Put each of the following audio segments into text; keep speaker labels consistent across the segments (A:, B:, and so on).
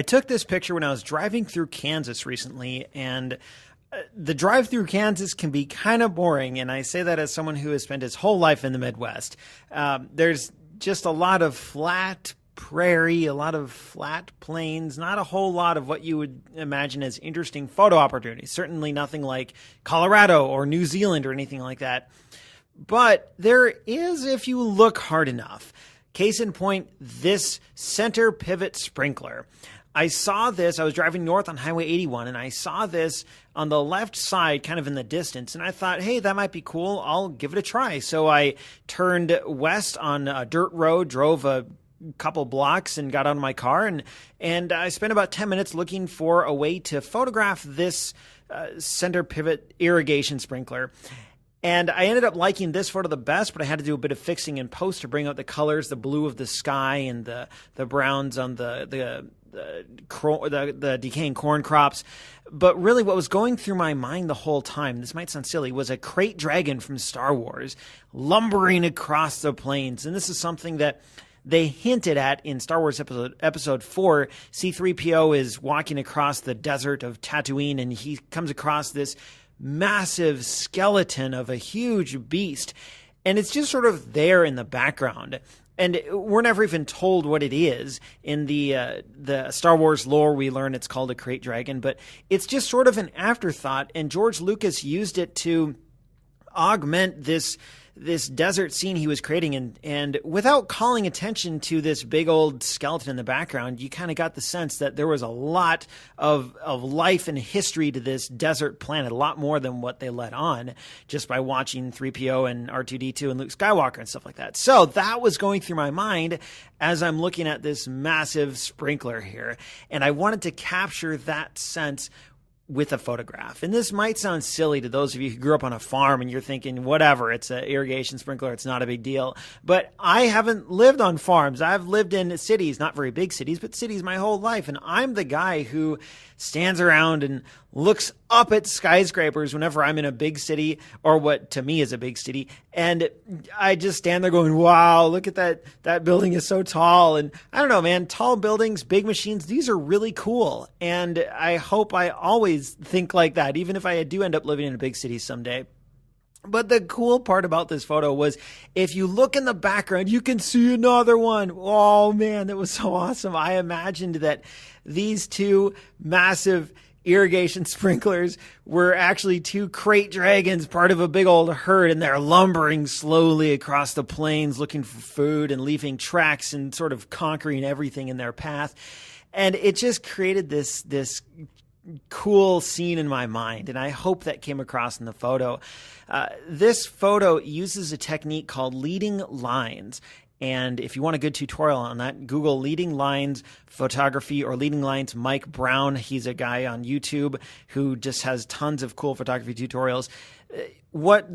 A: I took this picture when I was driving through Kansas recently, and the drive through Kansas can be kind of boring, and I say that as someone who has spent his whole life in the Midwest. There's just a lot of flat prairie, a lot of flat plains, not a whole lot of what you would imagine as interesting photo opportunities. Certainly nothing like Colorado or New Zealand or anything like that. But there is if you look hard enough. Case in point, this center pivot sprinkler. I saw this, I was driving north on Highway 81, and I saw this on the left side, kind of in the distance, and I thought, hey, that might be cool. I'll give it a try. So I turned west on a dirt road, drove a couple blocks and got out of my car, and I spent about 10 minutes looking for a way to photograph this center pivot irrigation sprinkler. And I ended up liking this photo the best, but I had to do a bit of fixing in post to bring out the colors, the blue of the sky and the browns on the decaying corn crops. But really what was going through my mind the whole time, this might sound silly, was a Krayt dragon from Star Wars lumbering across the plains. And this is something that they hinted at in Star Wars episode 4. C-3PO is walking across the desert of Tatooine, and he comes across this massive skeleton of a huge beast, and it's just sort of there in the background. And we're never even told what it is. In the Star Wars lore, we learn it's called a Krayt dragon, but it's just sort of an afterthought, and George Lucas used it to augment this desert scene he was creating, and without calling attention to this big old skeleton in the background, you kind of got the sense that there was a lot of life and history to this desert planet, a lot more than what they let on just by watching 3PO and R2-D2 and Luke Skywalker and stuff like that. So that was going through my mind as I'm looking at this massive sprinkler here, and I wanted to capture that sense with a photograph. And this might sound silly to those of you who grew up on a farm and you're thinking, whatever, it's an irrigation sprinkler, it's not a big deal. But I haven't lived on farms. I've lived in cities, not very big cities, but cities my whole life. And I'm the guy who stands around and looks up at skyscrapers whenever I'm in a big city, or what to me is a big city. And I just stand there going, wow, look at that building is so tall. And I don't know, man, tall buildings, big machines, these are really cool. And I hope I always think like that, even if I do end up living in a big city someday. But the cool part about this photo was if you look in the background, you can see another one. Oh man, that was so awesome. I imagined that these two massive irrigation sprinklers were actually two Krayt dragons, part of a big old herd, and they're lumbering slowly across the plains looking for food and leaving tracks and sort of conquering everything in their path. And it just created this cool scene in my mind, and I hope that came across in the photo. This photo uses a technique called leading lines. And if you want a good tutorial on that, Google leading lines photography or leading lines Mike Brown. He's a guy on YouTube who just has tons of cool photography tutorials. What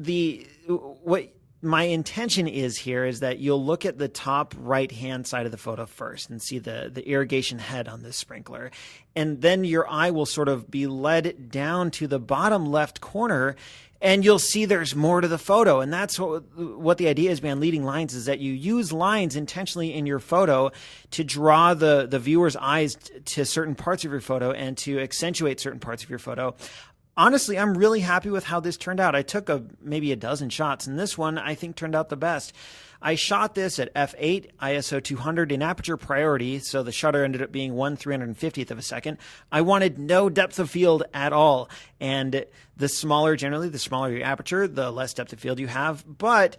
A: my intention is here is that you'll look at the top right-hand side of the photo first and see the irrigation head on this sprinkler. And then your eye will sort of be led down to the bottom left corner, and you'll see there's more to the photo. And that's what the idea is behind leading lines, is that you use lines intentionally in your photo to draw the viewer's eyes to certain parts of your photo and to accentuate certain parts of your photo. Honestly, I'm really happy with how this turned out. I took maybe a dozen shots, and this one I think turned out the best. I shot this at f8, ISO 200 in aperture priority, so the shutter ended up being 1/350th of a second. I wanted no depth of field at all, and the smaller your aperture, the less depth of field you have, but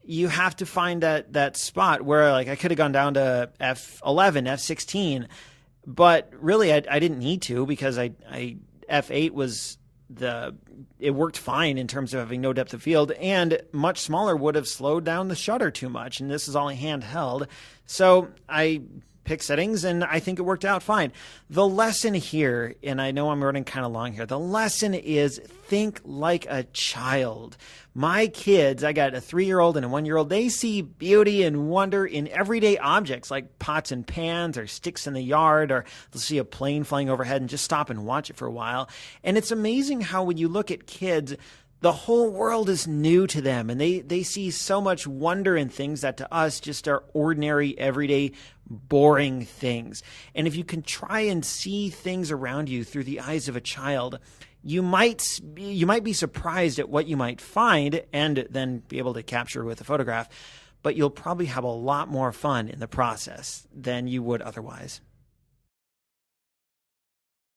A: you have to find that spot where, like, I could have gone down to f11, f16, but really I didn't need to, because f8 was it worked fine in terms of having no depth of field, and much smaller would have slowed down the shutter too much. And this is all handheld. So I picked settings and I think it worked out fine. The lesson here, and I know I'm running kind of long here, the lesson is think like a child. My kids, I got a 3-year-old and a 1-year-old, they see beauty and wonder in everyday objects like pots and pans or sticks in the yard, or they'll see a plane flying overhead and just stop and watch it for a while. And it's amazing how when you look at kids, The whole world is new to them, and they see so much wonder in things that to us just are ordinary, everyday, boring things. And if you can try and see things around you through the eyes of a child, you might be surprised at what you might find and then be able to capture with a photograph, but you'll probably have a lot more fun in the process than you would otherwise.